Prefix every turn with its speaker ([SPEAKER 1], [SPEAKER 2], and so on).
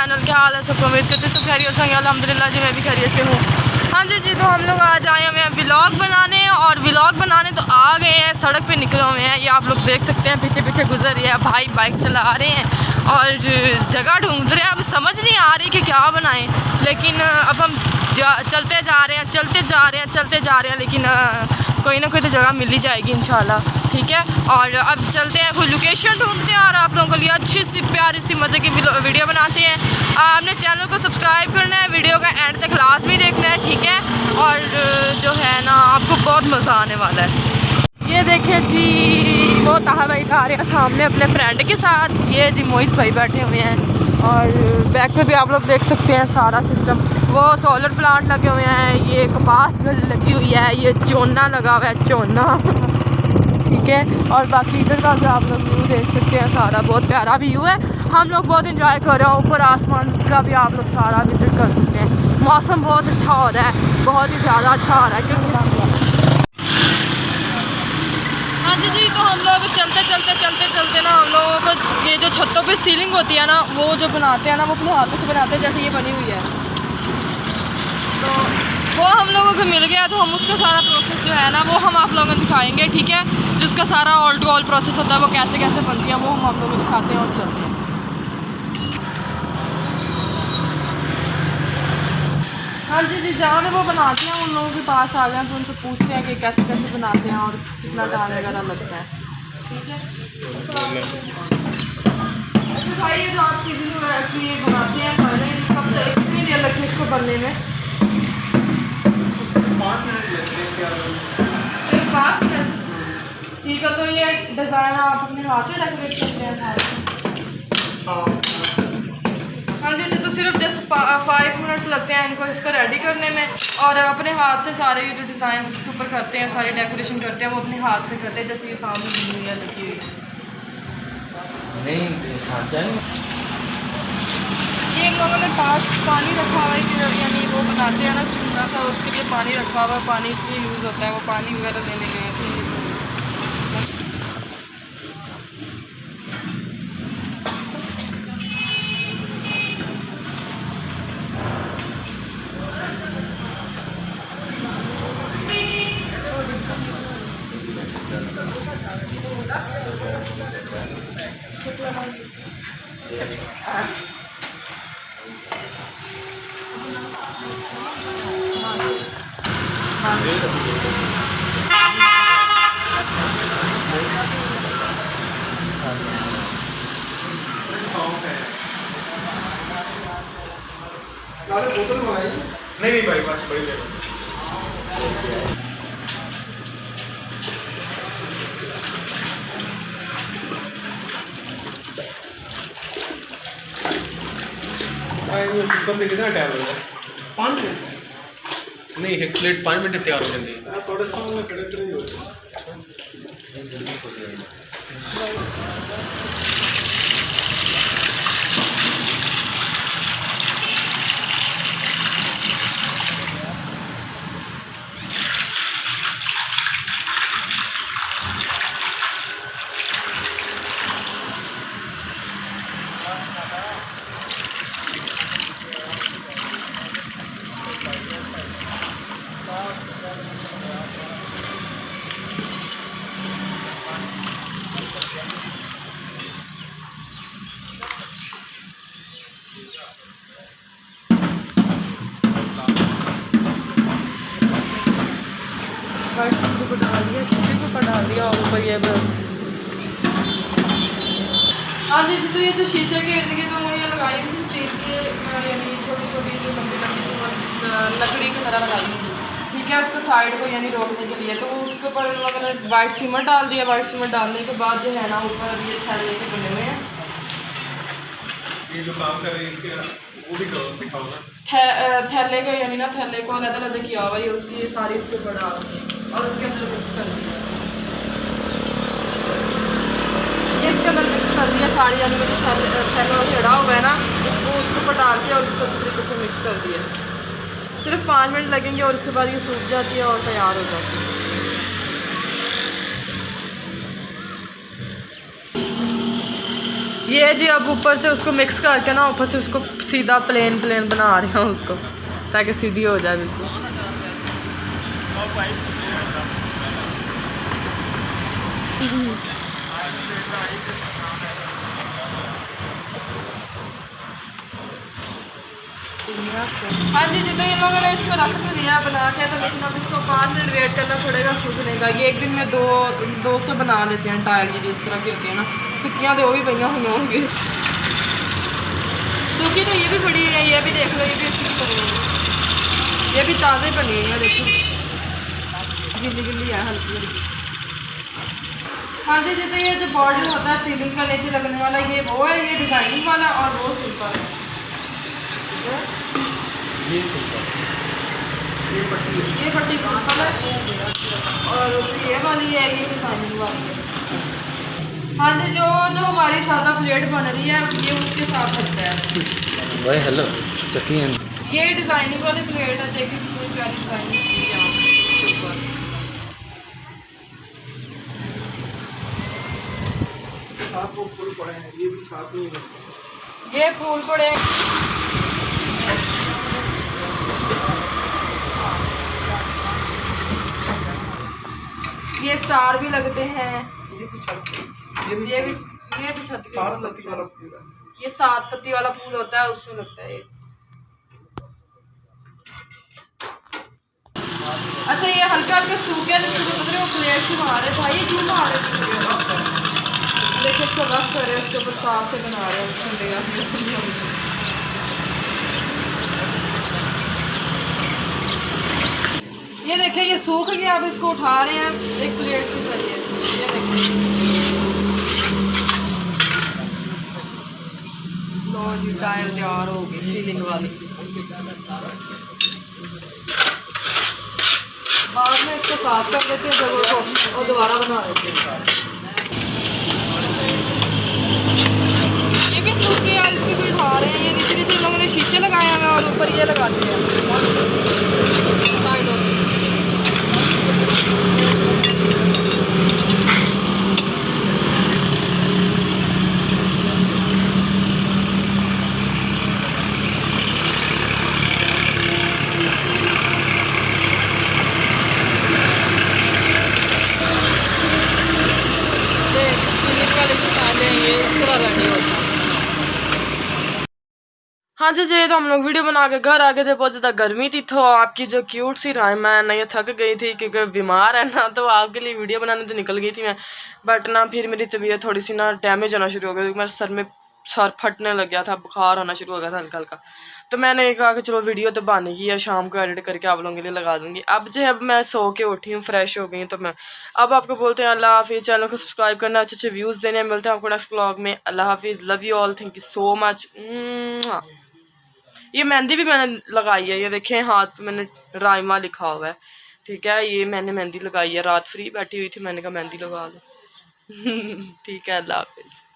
[SPEAKER 1] Channel, क्या हाल है सबको? उम्मीद करते सब खैरियत से होंगे। अल्हम्दुलिल्लाह जी मैं भी खैरियत से हूँ। हाँ जी तो हम लोग आज आए हुए हैं व्लॉग बनाने, और व्लॉग बनाने तो आ गए हैं, सड़क पे निकले हुए हैं। ये आप लोग देख सकते हैं पीछे पीछे गुजर रही है भाई, बाइक चला रहे हैं और जगह ढूंढ रहे हैं। अब समझ नहीं आ रही कि क्या बनाएं, लेकिन अब हम चलते जा रहे हैं लेकिन कोई ना कोई तो जगह मिल ही जाएगी इंशाल्लाह, ठीक है। और अब चलते हैं, कोई लोकेशन ढूंढते हैं और आप लोगों के लिए अच्छी सी प्यारी सी मज़े की वीडियो बनाते हैं। आपने चैनल को सब्सक्राइब करना है, वीडियो का एंड तक लाजमी देखना है, ठीक है। और जो है ना आपको बहुत मज़ा आने वाला है। ये देखें जी, वो ताहा भाई जा रहे हैं सामने अपने फ्रेंड के साथ। ये जी मोहित भाई बैठे हुए हैं, और बैक में भी आप लोग देख सकते हैं सारा सिस्टम। वो सोलर प्लांट लगे हुए हैं, ये कपास लगी हुई है, ये चोना लगा हुआ है, चोना ठीक है। और बाकी इधर का भी आप लोग व्यू देख सकते हैं, सारा बहुत प्यारा व्यू है। हम लोग बहुत इंजॉय कर रहे हैं, ऊपर आसमान का भी आप लोग सारा विजिट कर सकते हैं। मौसम बहुत अच्छा हो रहा है, बहुत ही ज़्यादा अच्छा हो रहा है क्योंकि हाँ जी तो हम लोग चलते ना, हम लोगों को ये जो छतों पे सीलिंग होती है ना, वो जो बनाते हैं ना, वो अपने हाथों से बनाते हैं, जैसे ये बनी हुई है। तो वो हम लोगों को मिल गया, तो हम उसका सारा प्रोसेस जो है ना वो हम आप लोगों को दिखाएंगे, ठीक है। जो उसका सारा ऑल टू ऑल प्रोसेस होता है, वो कैसे कैसे बनती है, वो हम आप लोगों को दिखाते हैं और चलते हैं। हाँ जी जहाँ में वो बनाते हैं उन लोगों के पास आ गए, तो उनसे पूछते हैं कि कैसे कैसे बनाते हैं और कितना टाइम वगैरह लगता है, ठीक है। अच्छा भाई, ये जो आप सीलिंग ये बनाते हैं, कब तक कितनी देर लगती है इसको बनने में? सिर्फ 5 मिनट, ठीक है। तो ये डिज़ाइन आप अपने हाथ से डेकोरेट करते हैं? हाँ जी तो सिर्फ जस्ट 5 मिनट्स लगते हैं इनको इसको रेडी करने में, और अपने हाथ से सारे ये जो डिज़ाइन इसके ऊपर करते हैं, सारे डेकोरेशन करते हैं, वो अपने हाथ से करते हैं, जैसे ये सामने लगी हुई
[SPEAKER 2] नहीं सांचा नहीं।
[SPEAKER 1] ये इन लोगों ने पास पानी रखा हुआ है कि यानी वो बनाते हैं ना चूना सा, उसके लिए पानी रखा हुआ है, पानी इसलिए यूज़ होता है, वो पानी वगैरह लेने गए थे।
[SPEAKER 3] बोतल मंगाई नहीं भाई, बस बड़ी देर सिस्टम कितना टाइम लगेगा? 5 मिनट नहीं, एक प्लेट 5 मिनट तैयार हो जाती है। थोड़े सामने खड़े तो नहीं होते।
[SPEAKER 1] शीशे को डाल दिया, शीशे के ऊपर डाल दिया, और ऊपर ये हाँ जी तो ये जो शीशे के इर्द गिर्द तो ये लगाई हुई थी स्टील की, यानी छोटी छोटी जो लंबी लंबी सी लकड़ी की तरह लगाई हुई थी, ठीक है। उसको साइड को यानी रोकने के लिए, तो उसके ऊपर उन लोगों ने वाइट सीमेंट डाल दिया। वाइट सीमेंट डालने के बाद जो है ना ऊपर ये थैले के बने हुए हैं।
[SPEAKER 3] ये जो काम कर रहे हैं इसके वो भी दिखाओ ना,
[SPEAKER 1] थैले का यानी ना थैले को अलग किया हुआ है, उसकी सारी इसके ऊपर डाल दी और उसके अंदर मिक्स कर दिया, ये इसके अंदर मिक्स कर दिया सारी, यानी वो जो थैला चढ़ा हुआ है ना वो उसके ऊपर डाल के और इसको अच्छी तरीके से मिक्स कर दिया। सिर्फ 5 मिनट लगेंगे और उसके बाद ये सूख जाती है और तैयार हो जाती है। ये जी अब ऊपर से उसको मिक्स करके ना ऊपर से उसको सीधा प्लेन बना रहे हैं उसको, ताकि सीधी हो जाए बिल्कुल। हाँ जी, तो इन लोगों ने इसको रख तो दिया बना के, तो लेकिन अब इसको 5 मिनट वेट करना पड़ेगा सूखने का। ये एक दिन में 200 बना लेते हैं टाइल, ये जिस तरह की होती है ना, सुखियाँ तो वो भी पईयाँ हुई होंगी, सूखी तो ये भी पड़ी है, ये भी देख लो, ये भी इसकी बनी हुई है, ये भी ताज़े बनी हुई है, देखो गिल्ली है हल्की हल्की। हाँ जी, तो ये जो बॉर्डर होता है सीलिंग का नीचे लगने वाला, ये वो है, ये डिज़ाइनिंग वाला और वो सिंपल है।
[SPEAKER 3] ये सिंपल, ये
[SPEAKER 1] पट्टी सिंपल है और ये वाली है, ये डिज़ाइनिंग वाली है। हाँ जी, जो हमारी सादा प्लेट बन रही है ये उसके साथ लगता है
[SPEAKER 3] भाई। हेलो चकी है,
[SPEAKER 1] ये डिज़ाइनिंग वाली प्लेट है, देखिए कितनी प्यारी डिज़ाइनिंग की है यहाँ पे ऊपर।
[SPEAKER 3] इसके साथ वो फूल पड़े हैं, ये भी साथ में,
[SPEAKER 1] ये फूल पड़े, ये स्टार भी लगते हैं,
[SPEAKER 3] ये भी छत,
[SPEAKER 1] ये भी छत के
[SPEAKER 3] 7
[SPEAKER 1] ऊपर
[SPEAKER 3] पत्ती
[SPEAKER 1] लगते
[SPEAKER 3] वाला
[SPEAKER 1] हैं।
[SPEAKER 3] फूल है।
[SPEAKER 1] ये 7 पत्ती वाला फूल होता है, उसमें लगता है ये। अच्छा, ये हल्का हल्का सूखे वो प्लेट से मार रहे भाई, ये क्यों मार रहे? देखो इसको रफ कर रहे हैं, उसके ऊपर साफ से बना रहे हैं। ये देखिए ये सूख गया, अब इसको उठा रहे हैं एक प्लेट से करिए। ये देखिए, लो जी टाइल तैयार हो गई सीलिंग वाली। बाद में इसको साफ कर देते हैं जगह को और दोबारा बना देते हैं। ये भी सूख गया, इसको भी उठा रहे हैं। ये नीचे नीचे लोगों ने शीशे लगाए हैं और ऊपर ये लगाते हैं साइडों में। हाँ जी, तो हम लोग वीडियो बना के घर आ गए थे। बहुत ज़्यादा गर्मी थी, तो आपकी जो क्यूट सी राइमा है ना, ये थक गई थी क्योंकि बीमार है ना, तो आपके लिए वीडियो बनाने तो निकल गई थी मैं, बट ना फिर मेरी तबीयत थोड़ी सी ना डैमेज होना शुरू हो गई, मेरे सर फटने लग गया था, बुखार होना शुरू हो गया था हल्का हल्का। तो मैंने कहा कि चलो वीडियो तो बनेगी या शाम को एडिट करके आप लोगों के लिए लगा दूँगी। अब मैं सो के उठी हूँ, फ्रेश हो गई हूँ, तो मैं अब आपको बोलते हैं अल्लाह हाफिज़। चैनल को सब्सक्राइब करना, अच्छे अच्छे व्यूज़ देने। मिलते हैं आपको नेक्स्ट व्लॉग में। अल्लाह हाफिज़, love you all, thank you so much. ये मेहंदी भी मैंने लगाई है, ये देखें हाथ पे मैंने राइमा लिखा हुआ है, ठीक है। ये मैंने मेहंदी लगाई है, रात फ्री बैठी हुई थी, मैंने कहा मेहंदी लगा लो। ठीक है, अल्लाह हाफिज़।